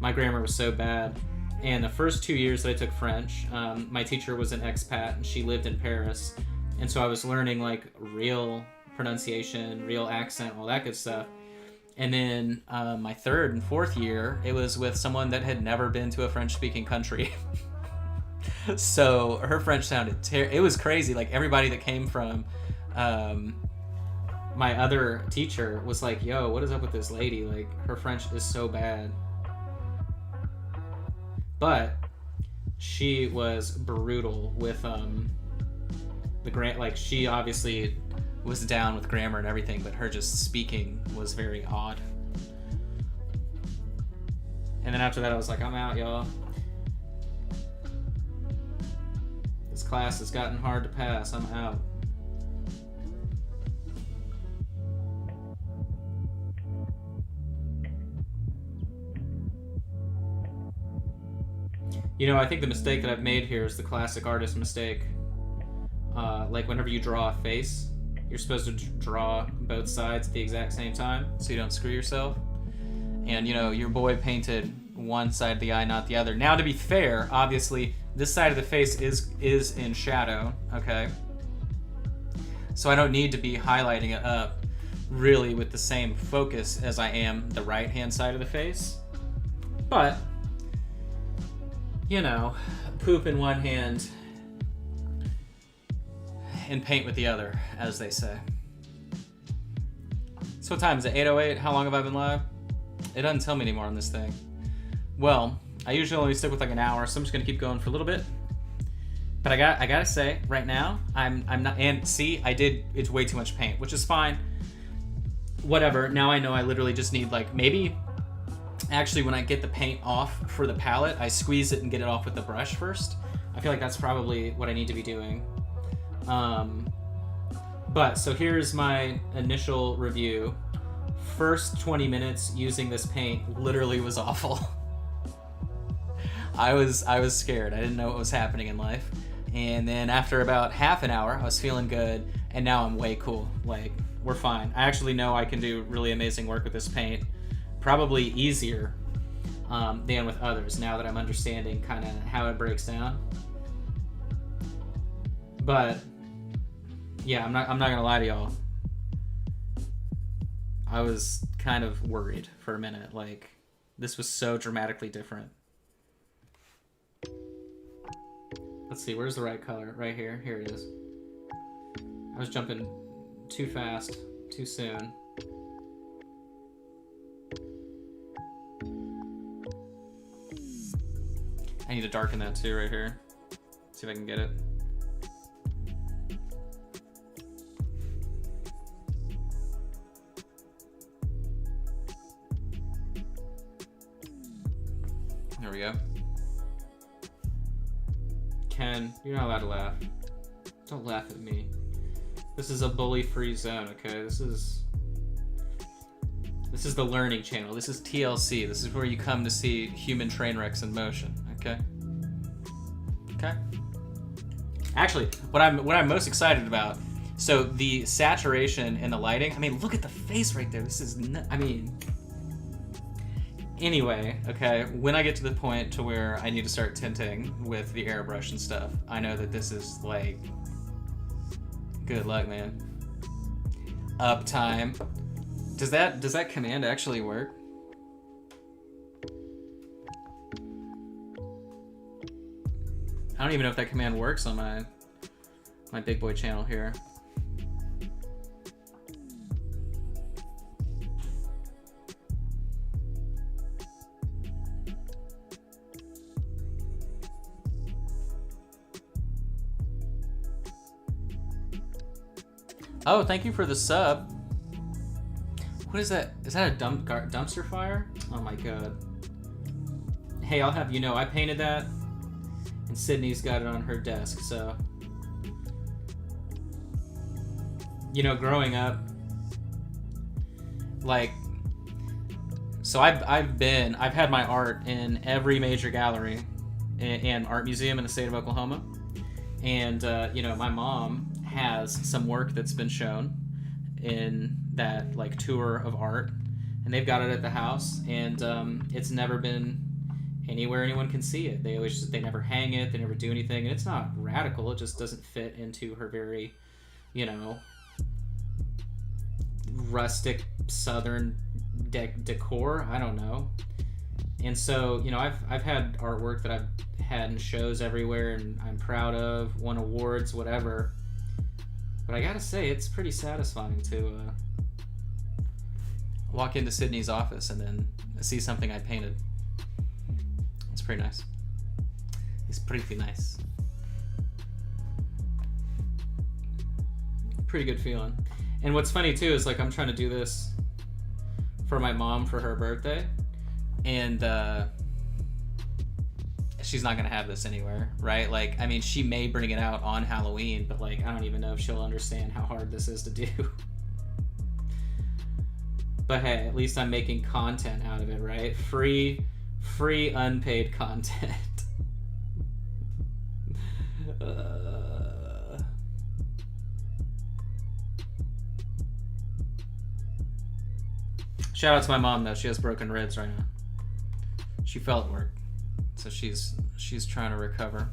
[SPEAKER 1] my grammar was so bad. And the first 2 years that I took French, my teacher was an expat and she lived in Paris. And so I was learning like real pronunciation, real accent, all that good stuff. And then my 3rd and 4th year, it was with someone that had never been to a French-speaking country. So her French sounded it was crazy. Like everybody that came from my other teacher was like, yo, what is up with this lady? Like her French is so bad. But she was brutal with the like she obviously was down with grammar and everything, but her just speaking was very odd. And then after that I was like, I'm out, y'all. This class has gotten hard to pass. I'm out. You know, I think the mistake that I've made here is the classic artist mistake. like whenever you draw a face, you're supposed to draw both sides at the exact same time so you don't screw yourself. And you know, your boy painted one side of the eye, not the other. Now, to be fair, obviously this side of the face is in shadow, okay? So I don't need to be highlighting it up really with the same focus as I am the right hand side of the face. But, you know, poop in one hand and paint with the other, as they say. So what time is it? 8:08? How long have I been live? It doesn't tell me anymore on this thing. Well, I usually only stick with like an hour, so I'm just gonna keep going for a little bit. But I gotta say, right now, I'm not, and see, it's way too much paint, which is fine. Whatever, now I know I literally just need like, maybe, actually when I get the paint off for the palette, I squeeze it and get it off with the brush first. I feel like that's probably what I need to be doing. But, so here's my initial review. First 20 minutes using this paint literally was awful. I was scared. I didn't know what was happening in life. And then after about half an hour, I was feeling good, and now I'm way cool. Like, we're fine. I actually know I can do really amazing work with this paint. Probably easier than with others, now that I'm understanding kind of how it breaks down. But yeah, I'm not gonna lie to y'all. I was kind of worried for a minute. Like, this was so dramatically different. Let's see, where's the right color? Right here. Here it is. I was jumping too fast, too soon. I need to darken that too right here. See if I can get it. There we go. Ken, you're not allowed to laugh. Don't laugh at me. This is a bully-free zone, okay? This is the learning channel. This is TLC. This is where you come to see human train wrecks in motion, okay? Okay? Actually, what I'm most excited about, so the saturation and the lighting, I mean, look at the face right there. This is, I mean... Anyway, okay, when I get to the point to where I need to start tinting with the airbrush and stuff, I know that this is like, good luck, man. Uptime. Does that command actually work? I don't even know if that command works on my big boy channel here. Oh, thank you for the sub. What is that? Is that a dumpster fire? Oh my god. Hey, I'll have you know, I painted that, and Sydney's got it on her desk, so. You know, growing up, like, so I've had my art in every major gallery and art museum in the state of Oklahoma. And, you know, my mom has some work that's been shown in that like tour of art, and they've got it at the house, and it's never been anywhere anyone can see it. They never hang it, they never do anything, and it's not radical, it just doesn't fit into her very, you know, rustic southern decor. I don't know. And so, you know, I've had artwork that I've had in shows everywhere and I'm proud of, won awards, whatever. But I gotta say, it's pretty satisfying to walk into Sydney's office and then see something I painted. It's pretty nice. It's pretty nice. Pretty good feeling. And what's funny too is like I'm trying to do this for my mom for her birthday, and she's not gonna have this anywhere, right? Like, I mean, she may bring it out on Halloween, but like, I don't even know if she'll understand how hard this is to do. But hey, at least I'm making content out of it, right? Free unpaid content. Shout out to my mom though. She has broken ribs right now. She fell at work, so she's trying to recover.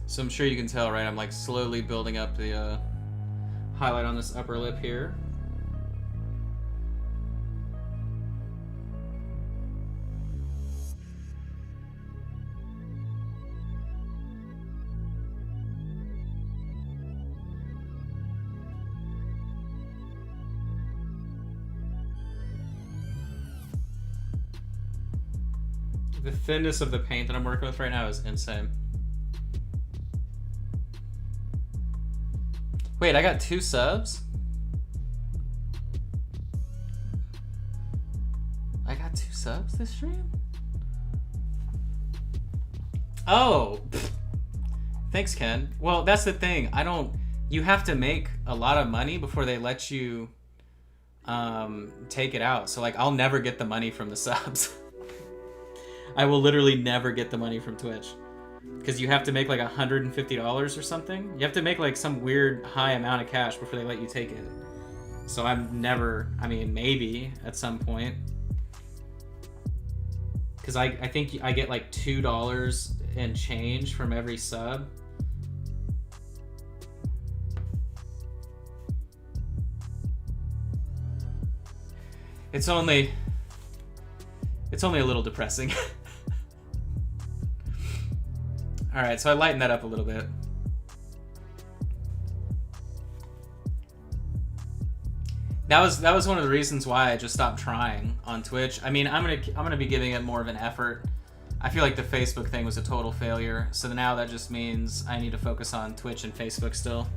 [SPEAKER 1] So I'm sure you can tell, right? I'm like slowly building up the highlight on this upper lip here. The thinness of the paint that I'm working with right now is insane. Wait, I got 2 subs? I got 2 subs this stream? Oh! Thanks, Ken. Well, that's the thing. You have to make a lot of money before they let you take it out. So, like, I'll never get the money from the subs. I will literally never get the money from Twitch. Because you have to make like $150 or something. You have to make like some weird high amount of cash before they let you take it. So I'm never, I mean, maybe at some point. Because I think I get like $2 and change from every sub. It's only a little depressing. All right, so I lightened that up a little bit. That was one of the reasons why I just stopped trying on Twitch. I mean, I'm gonna be giving it more of an effort. I feel like the Facebook thing was a total failure, so now that just means I need to focus on Twitch and Facebook still.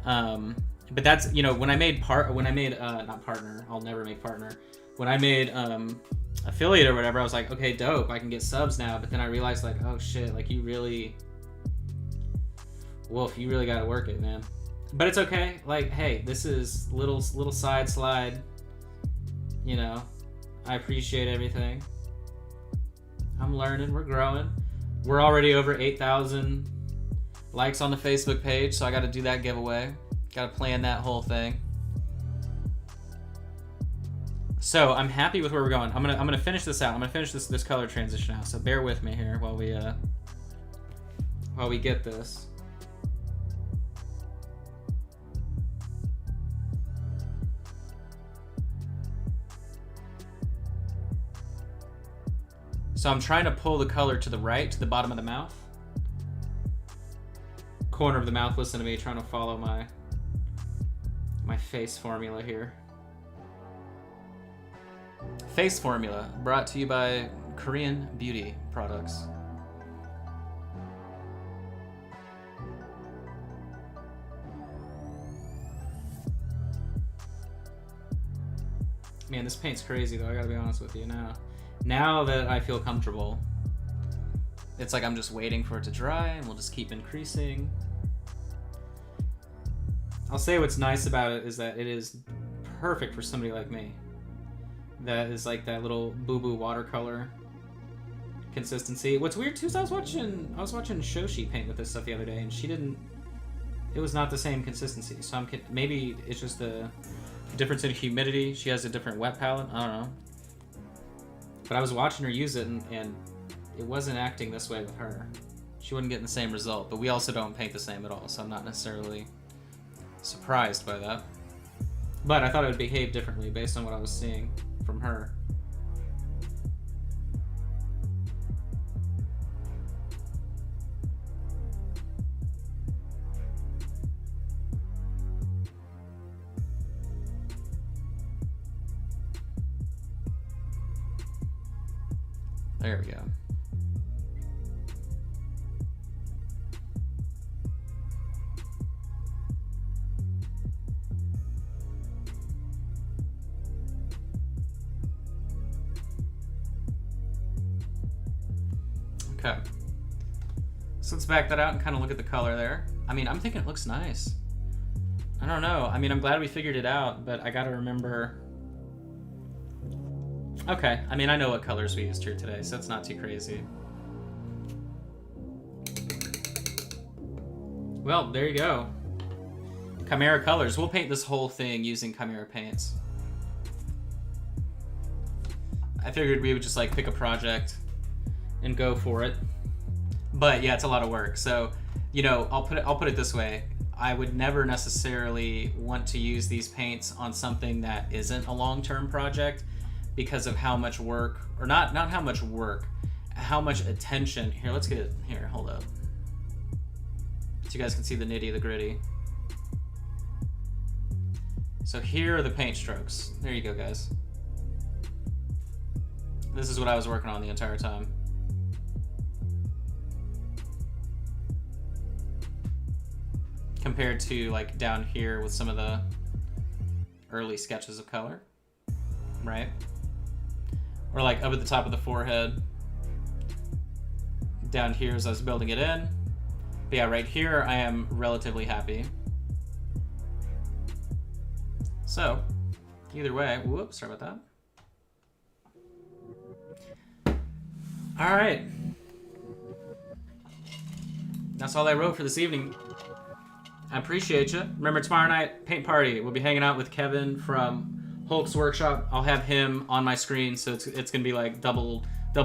[SPEAKER 1] But that's, you know, when I made not partner, I'll never make partner. When I made affiliate or whatever, I was like, okay, dope, I can get subs now. But then I realized, like, oh shit, like you really gotta work it, man. But it's okay. Like, hey, this is little side slide, you know. I appreciate everything. I'm learning, we're growing. We're already over 8,000 likes on the Facebook page, so I gotta do that giveaway. Gotta plan that whole thing. So I'm happy with where we're going. I'm gonna finish this out. I'm gonna finish this color transition out. So bear with me here while we get this. So I'm trying to pull the color to the right, to the bottom of the mouth. Corner of the mouth. Listen to me, trying to follow my face formula here. Face formula brought to you by Korean beauty products. Man, this paint's crazy though, I gotta be honest with you now. Now that I feel comfortable, it's like I'm just waiting for it to dry and we'll just keep increasing. I'll say what's nice about it is that it is perfect for somebody like me. That is like that little boo-boo watercolor consistency. What's weird too is I was watching Shoshi paint with this stuff the other day, and it was not the same consistency. So maybe it's just the difference in humidity. She has a different wet palette. I don't know. But I was watching her use it, and it wasn't acting this way with her. She wasn't getting the same result. But we also don't paint the same at all, so I'm not necessarily surprised by that. But I thought it would behave differently based on what I was seeing from her. There we go. Okay. So let's back that out and kind of look at the color there. I mean, I'm thinking it looks nice. I don't know. I mean, I'm glad we figured it out, but I gotta remember... Okay, I mean, I know what colors we used here today, so it's not too crazy. Well, there you go. Kimera colors. We'll paint this whole thing using Kimera paints. I figured we would just like pick a project and go for it. But yeah, it's a lot of work. So, you know, I'll put it this way. I would never necessarily want to use these paints on something that isn't a long-term project because of how much work, or not how much work, how much attention. Here, let's get it. Here, hold up. So you guys can see the nitty, the gritty. So here are the paint strokes. There you go, guys. This is what I was working on the entire time. Compared to like down here with some of the early sketches of color, right? Or like up at the top of the forehead. Down here as I was building it in. But yeah, right here I am relatively happy. So, either way, whoops, sorry about that. All right. That's all I wrote for this evening. I appreciate you. Remember, tomorrow night, paint party. We'll be hanging out with Kevin from Hulk's Workshop. I'll have him on my screen, so it's gonna be like double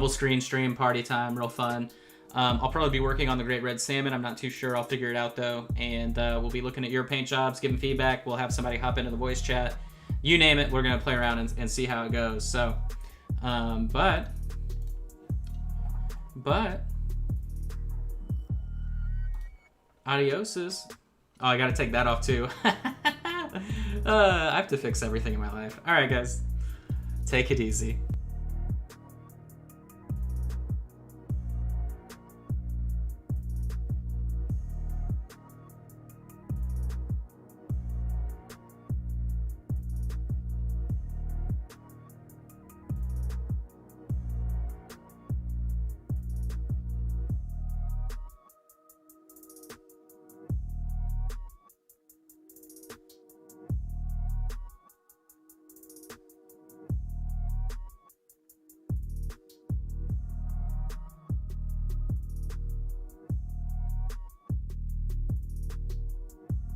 [SPEAKER 1] screen stream party time, real fun. I'll probably be working on the Great Red Salmon. I'm not too sure. I'll figure it out though. And we'll be looking at your paint jobs, giving feedback. We'll have somebody hop into the voice chat. You name it, we're gonna play around and see how it goes. So, but adioses. Oh, I gotta take that off too. I have to fix everything in my life. All right, guys, take it easy.